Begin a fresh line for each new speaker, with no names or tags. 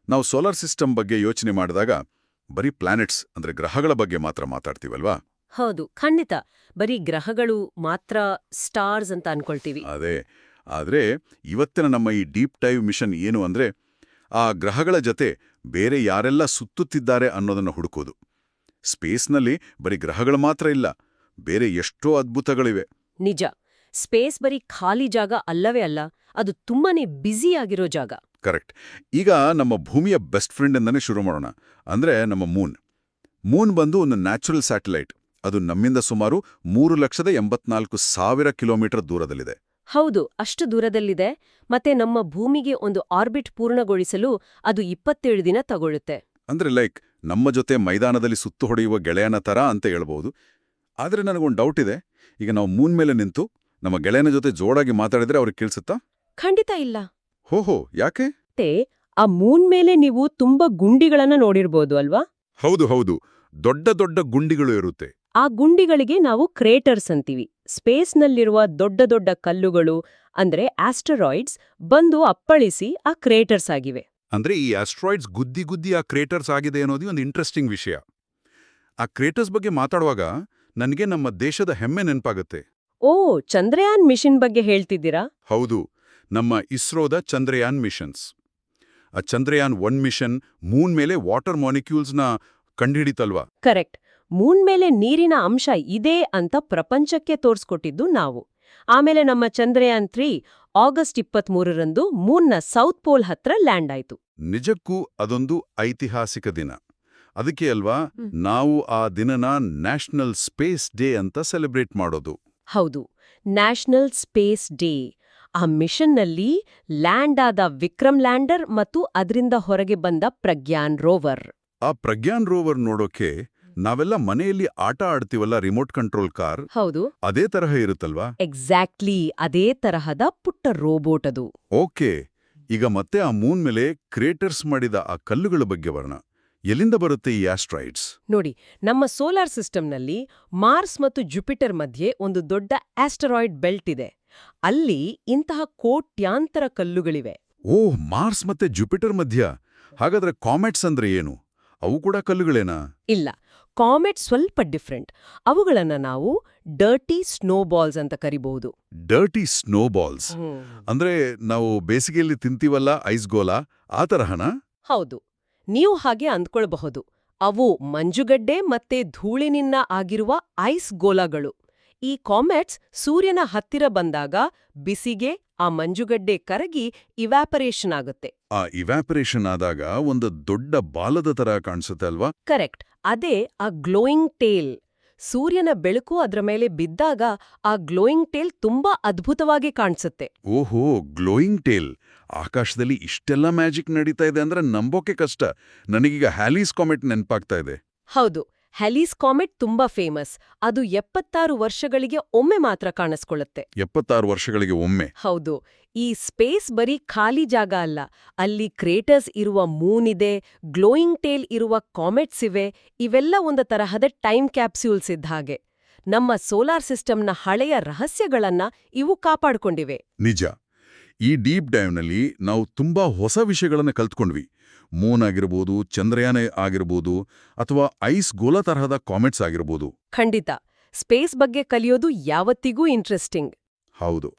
ನಾವು solar system ಬಗ್ಗೆ ಯೋಚನೆ ಮಾಡಿದಾಗ ಬರೀ ಪ್ಲಾನೆಟ್ಸ್ ಅಂದ್ರೆ ಗ್ರಹಗಳ ಬಗ್ಗೆ ಮಾತ್ರ ಮಾತಾಡ್ತೀವಲ್ವಾ?
ಹೌದು, ಖಂಡಿತ. ಬರೀ ಗ್ರಹಗಳು ಮಾತ್ರ ಸ್ಟಾರ್ಸ್ ಅಂತ ಅನ್ಕೊಳ್ತೀವಿ.
ಅದೇ. ಆದ್ರೆ ಇವತ್ತಿನ ನಮ್ಮ ಈ ಡೀಪ್ ಡೈವ್ ಮಿಷನ್ ಏನು ಅಂದ್ರೆ ಆ ಗ್ರಹಗಳ ಜತೆ ಬೇರೆ ಯಾರೆಲ್ಲ ಸುತ್ತುತ್ತಿದ್ದಾರೆ ಅನ್ನೋದನ್ನ ಹುಡುಕೋದು. ಸ್ಪೇಸ್ನಲ್ಲಿ ಬರೀ ಗ್ರಹಗಳು ಮಾತ್ರ ಇಲ್ಲ, ಬೇರೆ ಎಷ್ಟೋ ಅದ್ಭುತಗಳಿವೆ.
ನಿಜ. ಸ್ಪೇಸ್ ಬರೀ ಖಾಲಿ ಜಾಗ ಅಲ್ಲವೇ ಅಲ್ಲ, ಅದು ತುಂಬಾನೇ ಬ್ಯುಸಿ ಆಗಿರೋ ಜಾಗ.
ಕರೆಕ್ಟ್. ಈಗ ನಮ್ಮ ಭೂಮಿಯ ಬೆಸ್ಟ್ ಫ್ರೆಂಡ್ ಎಂದನೇ ಶುರು ಮಾಡೋಣ. ಅಂದ್ರೆ ನಮ್ಮ ಮೂನ್ ಬಂದು ಒಂದು ನ್ಯಾಚುರಲ್ ಸ್ಯಾಟಲೈಟ್. ಅದು ನಮ್ಮಿಂದ ಸುಮಾರು 3,84,000 ಕಿಲೋಮೀಟರ್ ದೂರದಲ್ಲಿದೆ.
ಹೌದು, ಅಷ್ಟು ದೂರದಲ್ಲಿದೆ. ಮತ್ತೆ ನಮ್ಮ ಭೂಮಿಗೆ ಒಂದು ಆರ್ಬಿಟ್ ಪೂರ್ಣಗೊಳಿಸಲು ಅದು 27 ದಿನ ತಗೊಳ್ಳುತ್ತೆ.
ಅಂದ್ರೆ ನಮ್ಮ ಜೊತೆ ಮೈದಾನದಲ್ಲಿ ಸುತ್ತು ಹೊಡೆಯುವ ಗೆಳೆಯನ ತರ ಅಂತ ಹೇಳ್ಬಹುದು. ಆದ್ರೆ ನನಗೊಂದು ಡೌಟ್ ಇದೆ. ಈಗ ನಾವು ಮೂನ್ ಮೇಲೆ ನಿಂತು ನಮ್ಮ ಗೆಳೆಯನ ಜೊತೆ ಜೋಡಾಗಿ ಮಾತಾಡಿದ್ರೆ ಅವ್ರಿಗೆ ಕೇಳಿಸುತ್ತಾ?
ಖಂಡಿತ ಇಲ್ಲ.
ಹೋಹೋ, ಯಾಕೆ?
ಮತ್ತೆ ಆ ಮೂನ್ ಮೇಲೆ ನೀವು ತುಂಬಾ ಗುಂಡಿಗಳನ್ನ ನೋಡಿರ್ಬೋದು ಅಲ್ವಾ?
ಹೌದು. ದೊಡ್ಡ ದೊಡ್ಡ ಗುಂಡಿಗಳು ಇರುತ್ತೆ.
ಆ ಗುಂಡಿಗಳಿಗೆ ನಾವು ಕ್ರೇಟರ್ಸ್ ಅಂತೀವಿ. ಸ್ಪೇಸ್ನಲ್ಲಿರುವ ದೊಡ್ಡ ದೊಡ್ಡ ಕಲ್ಲುಗಳು ಅಂದ್ರೆ ಆಸ್ಟರಾಯ್ಡ್ಸ್ ಬಂದು ಅಪ್ಪಳಿಸಿ ಆ ಕ್ರೇಟರ್ಸ್ ಆಗಿವೆ.
ಅಂದ್ರೆ ಈ ಆಸ್ಟ್ರಾಯ್ಡ್ಸ್ ಗುದ್ದಿ ಆ ಕ್ರೇಟರ್ಸ್ ಆಗಿದೆ ಅನ್ನೋದು ಒಂದು ಇಂಟ್ರೆಸ್ಟಿಂಗ್ ವಿಷಯ. ಆ ಕ್ರೇಟರ್ಸ್ ಬಗ್ಗೆ ಮಾತಾಡುವಾಗ ನನಗೆ ನಮ್ಮ ದೇಶದ ಹೆಮ್ಮೆ ನೆನಪಾಗುತ್ತೆ.
ಓ, ಚಂದ್ರಯಾನ್ ಮಿಷನ್ ಬಗ್ಗೆ ಹೇಳ್ತಿದ್ದೀರಾ?
ಹೌದು, ನಮ್ಮ ಇಸ್ರೋದ ಚಂದ್ರಯಾನ್ ಮಿಷನ್ಸ್. ಆ ಚಂದ್ರಯಾನ್ 1 ಮಿಷನ್ ಮೂನ್ ಮೇಲೆ ವಾಟರ್ ಮಾಲಿಕ್ಯೂಲ್ಸ್ನ ಕಂಡುಹಿಡಿತಲ್ವಾ?
ಕರೆಕ್ಟ್. ಮೂನ್ ಮೇಲೆ ನೀರಿನ ಅಂಶ ಇದೆ ಅಂತ ಪ್ರಪಂಚಕ್ಕೆ ತೋರ್ಸ್ಕೊಟ್ಟಿದ್ದು ನಾವು. ಆಮೇಲೆ ನಮ್ಮ ಚಂದ್ರಯಾನ್ 3 ಆಗಸ್ಟ್ 23ರಂದು ಮೂನ್ನ ಸೌತ್ ಪೋಲ್ ಹತ್ರ ಲ್ಯಾಂಡ್ ಆಯ್ತು.
ನಿಜಕ್ಕೂ ಅದೊಂದು ಐತಿಹಾಸಿಕ ದಿನ. ಅದಕ್ಕೆ ಅಲ್ವಾ ನಾವು ಆ ದಿನನ ನ್ಯಾಷನಲ್ ಸ್ಪೇಸ್ ಡೇ ಅಂತ ಸೆಲೆಬ್ರೇಟ್ ಮಾಡೋದು.
ಹೌದು, ನ್ಯಾಷನಲ್ ಸ್ಪೇಸ್ ಡೇ. ಆ ಮಿಷನ್ನಲ್ಲಿ ಲ್ಯಾಂಡ್ ಆದ ವಿಕ್ರಮ್ ಲ್ಯಾಂಡರ್ ಮತ್ತು ಅದರಿಂದ ಹೊರಗೆ ಬಂದ ಪ್ರಜ್ಞಾನ್ ರೋವರ್.
ಆ ಪ್ರಜ್ಞಾನ್ ರೋವರ್ ನೋಡೋಕೆ ನಾವೆಲ್ಲ ಮನೆಯಲ್ಲಿ ಆಟ ಆಡ್ತೀವಲ್ಲ, ರಿಮೋಟ್ ಕಂಟ್ರೋಲ್ ಕಾರ್.
ಹೌದು,
ಅದೇ ತರಹ ಇರುತ್ತಲ್ವಾ?
ಎಕ್ಸಾಕ್ಟ್ಲಿ ಅದೇ ತರಹದ ಪುಟ್ಟ ರೋಬೋಟ್ ಅದು.
ಓಕೆ. ಈಗ ಮತ್ತೆ ಆ ಮೂನ್ ಮೇಲೆ ಕ್ರೇಟರ್ಸ್ ಮಾಡಿದ ಆ ಕಲ್ಲುಗಳ ಬಗ್ಗೆ ವರ್ಣ. ಎಲ್ಲಿಂದ ಬರುತ್ತೆ ಈ ಆಸ್ಟ್ರಾಯ್ಡ್ಸ್?
ನೋಡಿ, ನಮ್ಮ ಸೋಲಾರ್ ಸಿಸ್ಟಮ್ನಲ್ಲಿ ಮಾರ್ಸ್ ಮತ್ತು ಜುಪಿಟರ್ ಮಧ್ಯೆ ಒಂದು ದೊಡ್ಡ ಆಸ್ಟರಾಯ್ಡ್ ಬೆಲ್ಟ್ ಇದೆ. ಅಲ್ಲಿ ಇಂತಹ ಕೋಟ್ಯಾಂತರ ಕಲ್ಲುಗಳಿವೆ.
ಓಹ್, ಮಾರ್ಸ್ ಮತ್ತೆ ಜುಪಿಟರ್ ಮಧ್ಯ. ಹಾಗಾದ್ರೆ ಕಾಮೆಟ್ಸ್ ಅಂದ್ರೆ ಏನು? ಅವು ಕೂಡ ಕಲ್ಲುಗಳೇನಾ?
ಇಲ್ಲ, ಕಾಮೆಟ್ ಸ್ವಲ್ಪ ಡಿಫ್ರೆಂಟ್. ಅವುಗಳನ್ನ ನಾವು ಡರ್ಟಿ ಸ್ನೋಬಾಲ್ಸ್ ಅಂತ ಕರಿಬಹುದು.
ಡರ್ಟಿ ಸ್ನೋಬಾಲ್ಸ್ ಅಂದ್ರೆ ನಾವು ಬೇಸಿಗೆಯಲ್ಲಿ ತಿಂತೀವಲ್ಲ ಐಸ್ ಗೋಲಾ, ಆ ತರಹನಾ?
ಹೌದು, ನೀವು ಹಾಗೆ ಅಂದ್ಕೊಳ್ಬಹುದು. ಅವು ಮಂಜುಗಡ್ಡೆ ಮತ್ತೆ ಧೂಳಿನಿಂದ ಆಗಿರುವ ಐಸ್ ಗೋಲಾಗಳು. ಈ ಕಾಮೆಟ್ಸ್ ಸೂರ್ಯನ ಹತ್ತಿರ ಬಂದಾಗ ಬಿಸಿಗೆ ಆ ಮಂಜುಗಡ್ಡೆ ಕರಗಿ ಇವ್ಯಾಪರೇಷನ್ ಆಗುತ್ತೆ.
ಆ ಇವ್ಯಾಪರೇಷನ್ ಆದಾಗ ಒಂದು ದೊಡ್ಡ ಬಾಲದ ತರ ಕಾಣಿಸುತ್ತೆ ಅಲ್ವಾ?
ಕರೆಕ್ಟ್. ಅದೇ ಆ ಗ್ಲೋಯಿಂಗ್ ಟೇಲ್. ಸೂರ್ಯನ ಬೆಳಕು ಅದರ ಮೇಲೆ ಬಿದ್ದಾಗ ಆ ಗ್ಲೋಯಿಂಗ್ ಟೇಲ್ ತುಂಬಾ ಅದ್ಭುತವಾಗಿ ಕಾಣಿಸುತ್ತೆ.
ಓಹೋ, ಗ್ಲೋಯಿಂಗ್ ಟೇಲ್. ಆಕಾಶದಲ್ಲಿ ಇಷ್ಟೆಲ್ಲ ಮ್ಯಾಜಿಕ್ ನಡೀತಾ ಇದೆ ಅಂದ್ರೆ ನಂಬೋಕೆ ಕಷ್ಟ. ನನಗೀಗ ಹ್ಯಾಲೀಸ್ ಕಾಮೆಟ್ ನೆನಪಾಗ್ತಾ ಇದೆ.
ಹೌದು, ಹ್ಯಾಲೀಸ್ ಕಾಮೆಟ್ ತುಂಬಾ ಫೇಮಸ್. ಅದು 76 ವರ್ಷಗಳಿಗೆ ಒಮ್ಮೆ ಮಾತ್ರ ಕಾಣಿಸ್ಕೊಳ್ಳುತ್ತೆ.
76 ವರ್ಷಗಳಿಗೆ ಒಮ್ಮೆ?
ಹೌದು. ಈ ಸ್ಪೇಸ್ ಬರೀ ಖಾಲಿ ಜಾಗ ಅಲ್ಲ. ಅಲ್ಲಿ ಕ್ರೇಟರ್ಸ್ ಇರುವ ಮೂನ್ ಇದೆ, ಗ್ಲೋಯಿಂಗ್ ಟೇಲ್ ಇರುವ ಕಾಮೆಟ್ಸ್ ಇವೆ. ಇವೆಲ್ಲ ಒಂದು ತರಹದ ಟೈಮ್ ಕ್ಯಾಪ್ಸ್ಯೂಲ್ಸ್ ಇದ್ದ ಹಾಗೆ. ನಮ್ಮ ಸೋಲಾರ್ ಸಿಸ್ಟಮ್ನ ಹಳೆಯ ರಹಸ್ಯಗಳನ್ನ ಇವು ಕಾಪಾಡ್ಕೊಂಡಿವೆ.
ನಿಜ. ಈ ಡೀಪ್ ಡೈವ್ನಲ್ಲಿ ನಾವು ತುಂಬಾ ಹೊಸ ವಿಷಯಗಳನ್ನು ಕಲ್ತ್ಕೊಂಡ್ವಿ. ಮೂನ್ ಆಗಿರ್ಬೋದು, ಚಂದ್ರಯಾನ ಆಗಿರ್ಬೋದು, ಅಥವಾ ಐಸ್ ಗೋಲಾ ತರಹದ ಕಾಮೆಟ್ಸ್ ಆಗಿರ್ಬೋದು.
ಖಂಡಿತ. ಸ್ಪೇಸ್ ಬಗ್ಗೆ ಕಲಿಯೋದು ಯಾವತ್ತಿಗೂ ಇಂಟ್ರೆಸ್ಟಿಂಗ್.
ಹೌದು.